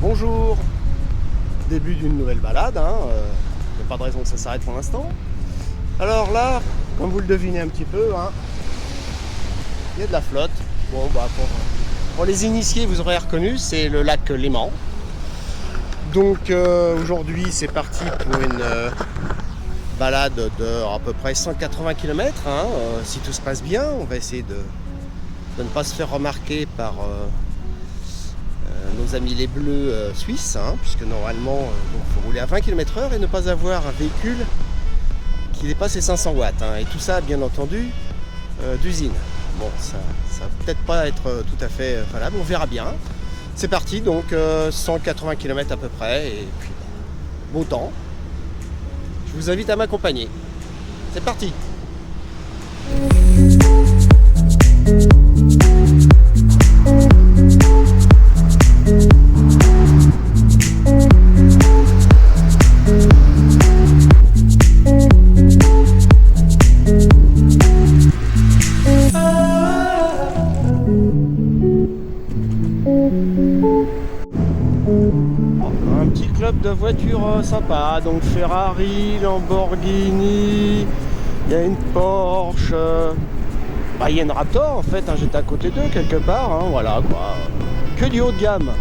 Bonjour, début d'une nouvelle balade, il n'y a pas de raison que ça s'arrête pour l'instant. Alors là, comme vous le devinez un petit peu, il y a de la flotte. Bon, pour les initiés, vous aurez reconnu, c'est le lac Léman. Donc aujourd'hui, c'est parti pour une balade de à peu près 180 km. Si tout se passe bien, on va essayer de ne pas se faire remarquer par nos amis les bleus suisses, puisque normalement il faut rouler à 20 km/h et ne pas avoir un véhicule qui dépasse les 500 watts. Et tout ça, bien entendu, d'usine. Bon, ça va peut-être pas être tout à fait valable, on verra bien. C'est parti, donc 180 km à peu près, et puis beau temps. Je vous invite à m'accompagner. C'est parti! Un petit club de voitures sympa, donc Ferrari, Lamborghini, il y a une Porsche, il y a une Raptor en fait, j'étais à côté d'eux quelque part, voilà quoi, que du haut de gamme.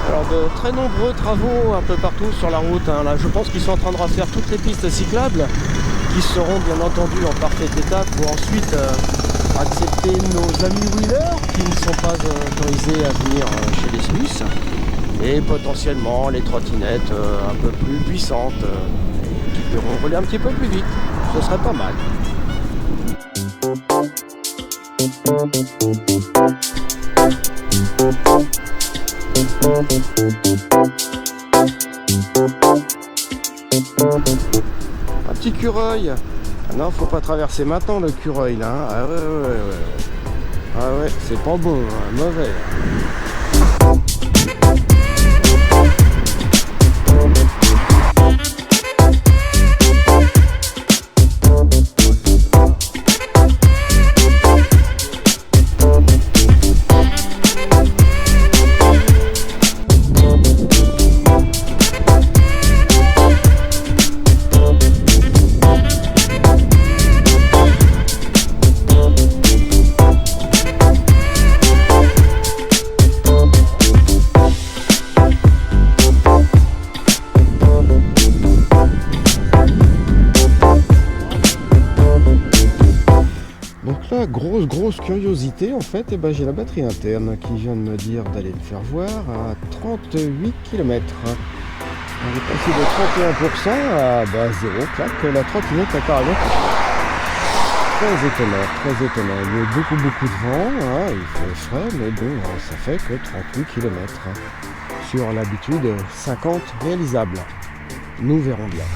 Alors de très nombreux travaux un peu partout sur la route, là je pense qu'ils sont en train de refaire toutes les pistes cyclables qui seront bien entendu en parfait état pour ensuite accepter nos amis wheelers qui ne sont pas autorisés à venir chez les Suisses, et potentiellement les trottinettes un peu plus puissantes qui pourront rouler un petit peu plus vite. Ce serait pas mal. Un petit cureuil. Ah non, faut pas traverser maintenant le cureuil là. Ah ouais, c'est pas bon, mauvais. Grosse curiosité en fait, j'ai la batterie interne qui vient de me dire d'aller le faire voir à 38 km. On est passé de 31% à 0, clac, la trottinette a carrément. Très étonnant. Il y a beaucoup de vent, il fait frais, mais bon, ça fait que 38 km sur l'habitude 50 réalisables. Nous verrons bien.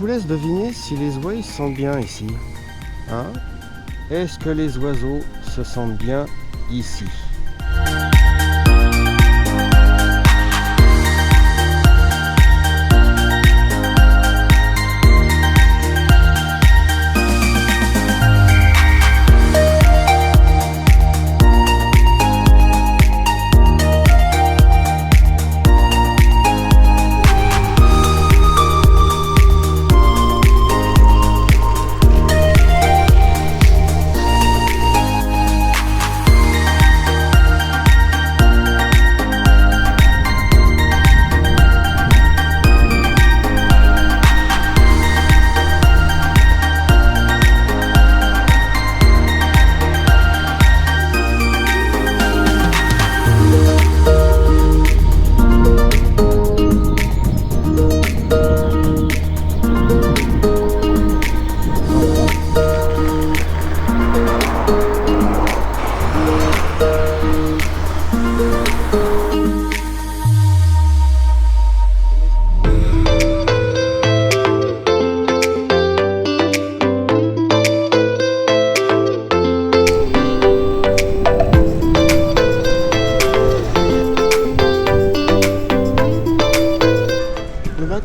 vous laisse deviner si les oies ils se sentent bien ici. Hein? Est-ce que les oiseaux se sentent bien ici?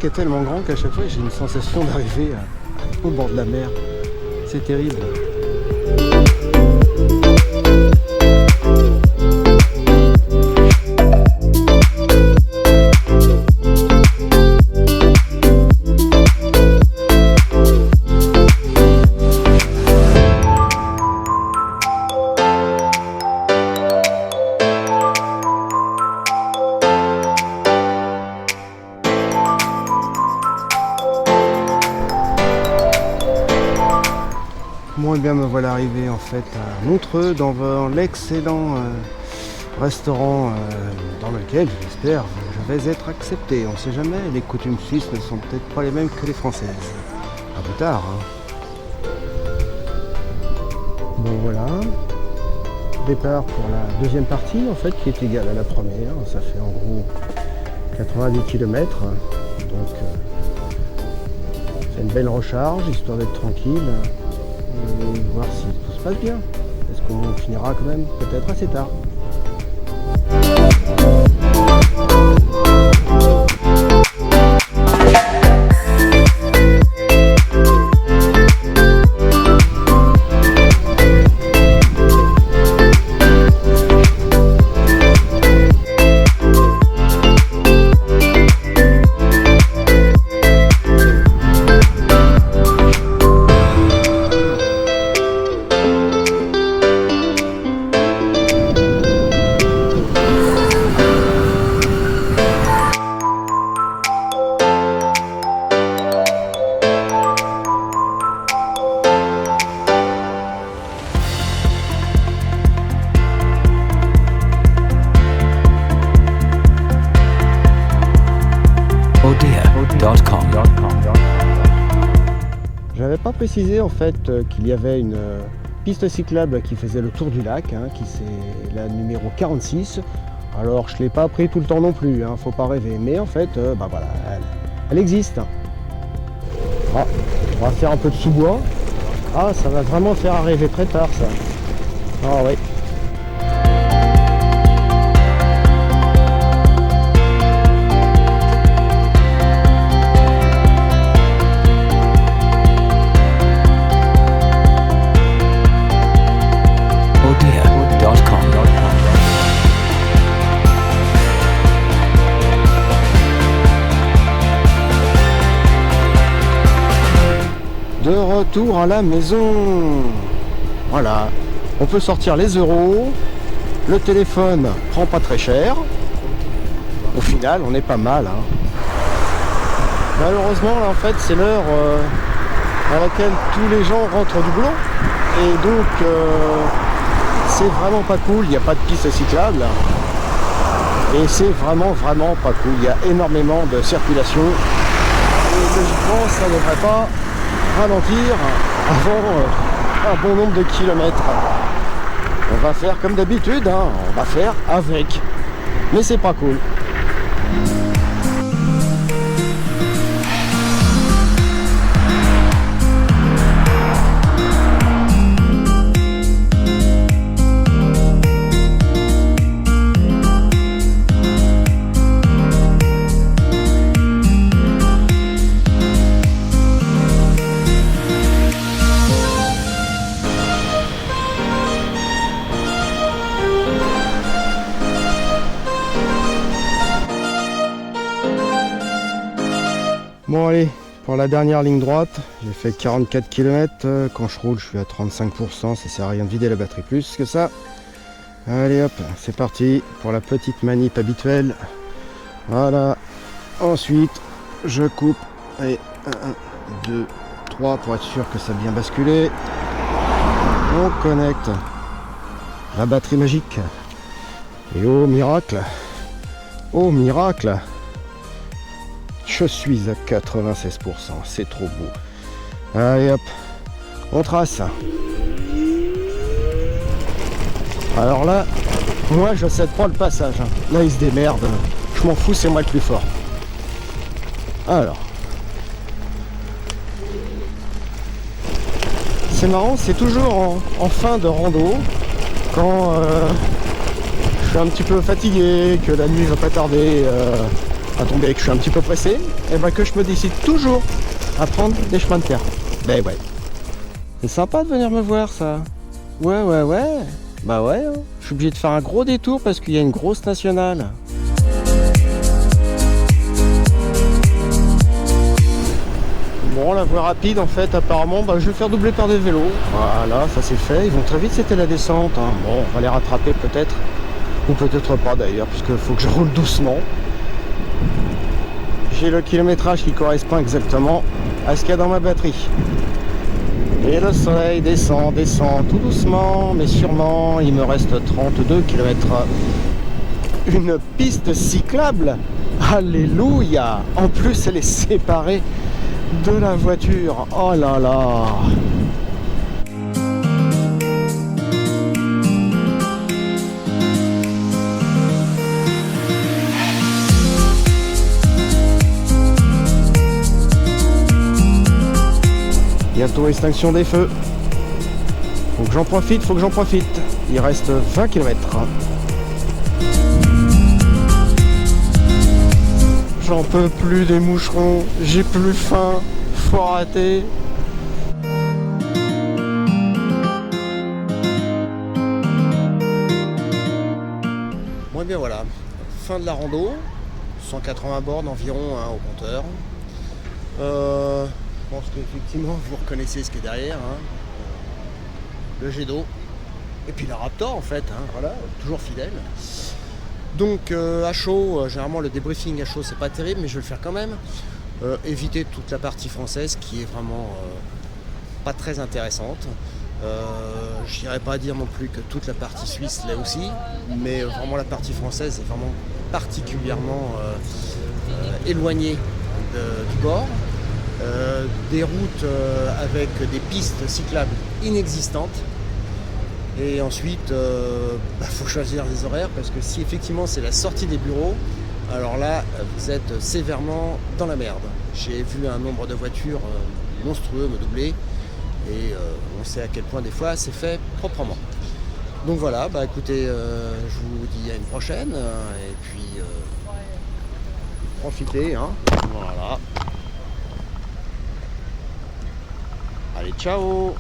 Est tellement grand qu'à chaque fois j'ai une sensation d'arriver au bord de la mer. C'est terrible. Moi bien me voilà arrivé en fait à Montreux dans l'excellent restaurant dans lequel j'espère je vais être accepté. On sait jamais, les coutumes suisses ne sont peut-être pas les mêmes que les françaises. À plus tard. Hein. Bon voilà. Départ pour la deuxième partie en fait qui est égale à la première. Ça fait en gros 90 km. Donc c'est une belle recharge histoire d'être tranquille. Et voir si tout se passe bien. Est-ce qu'on finira quand même peut-être assez tard? J'avais pas précisé en fait qu'il y avait une piste cyclable qui faisait le tour du lac, hein, qui c'est la numéro 46. Alors je l'ai pas pris tout le temps non plus, hein, faut pas rêver, mais en fait bah voilà, elle existe. Ah, on va faire un peu de sous-bois. Ah, ça va vraiment faire arriver très tard ça. Ah oui. De retour à la maison. Voilà, on peut sortir les euros. Le téléphone prend pas très cher. Au final, on est pas mal. Hein. Malheureusement, là, en fait, c'est l'heure à laquelle tous les gens rentrent du boulot. Et donc, c'est vraiment pas cool. Il n'y a pas de piste cyclable. Et c'est vraiment pas cool. Il y a énormément de circulation. Et logiquement, ça ne devrait pas ralentir avant un bon nombre de kilomètres. On va faire comme d'habitude, hein, on va faire avec. Mais c'est pas cool. Bon allez, pour la dernière ligne droite, j'ai fait 44 km. Quand je roule, je suis à 35%. Ça sert à rien de vider la batterie plus que ça. Allez hop, c'est parti pour la petite manip habituelle. Voilà. Ensuite, je coupe. Allez, 1, 2, 3 pour être sûr que ça a bien basculé. On connecte la batterie magique. Et oh miracle, je suis à 96%, c'est trop beau. Allez hop, on trace. Alors là, moi je cède pas le passage. Là il se démerde, je m'en fous, c'est moi le plus fort. Alors, c'est marrant, c'est toujours en fin de rando, quand je suis un petit peu fatigué, que la nuit va pas tarder à tomber, que je suis un petit peu pressé, et ben que je me décide toujours à prendre des chemins de terre. Ben ouais. C'est sympa de venir me voir ça. Ouais. Bah ouais, hein. Je suis obligé de faire un gros détour parce qu'il y a une grosse nationale. Bon, la voie rapide en fait, apparemment, bah, je vais faire doubler par des vélos. Voilà, ça c'est fait. Ils vont très vite, c'était la descente. Hein. Bon, on va les rattraper peut-être. Ou peut-être pas d'ailleurs, puisqu'il faut que je roule doucement. J'ai le kilométrage qui correspond exactement à ce qu'il y a dans ma batterie. Et le soleil descend tout doucement, mais sûrement. Il me reste 32 km. Une piste cyclable. Alléluia. En plus, elle est séparée de la voiture. Oh là là. Bientôt extinction des feux. Faut que j'en profite. Il reste 20 km. J'en peux plus des moucherons. J'ai plus faim. Faut arrêter. Bon et bien voilà. Fin de la rando. 180 bornes environ hein, au compteur. Je pense qu'effectivement vous reconnaissez ce qui est derrière, hein. Le jet d'eau et puis la Raptor en fait, hein, voilà, toujours fidèle. Donc à chaud, généralement le débriefing à chaud c'est pas terrible mais je vais le faire quand même. Éviter toute la partie française qui est vraiment pas très intéressante. Je n'irais pas dire non plus que toute la partie suisse l'est aussi, mais vraiment la partie française est vraiment particulièrement éloignée du bord. Des routes avec des pistes cyclables inexistantes et ensuite faut choisir les horaires parce que si effectivement c'est la sortie des bureaux, alors là vous êtes sévèrement dans la merde. J'ai vu un nombre de voitures monstrueux me doubler et on sait à quel point des fois c'est fait proprement. Donc voilà, bah écoutez, je vous dis à une prochaine et puis profitez, hein, voilà. Allez, ciao!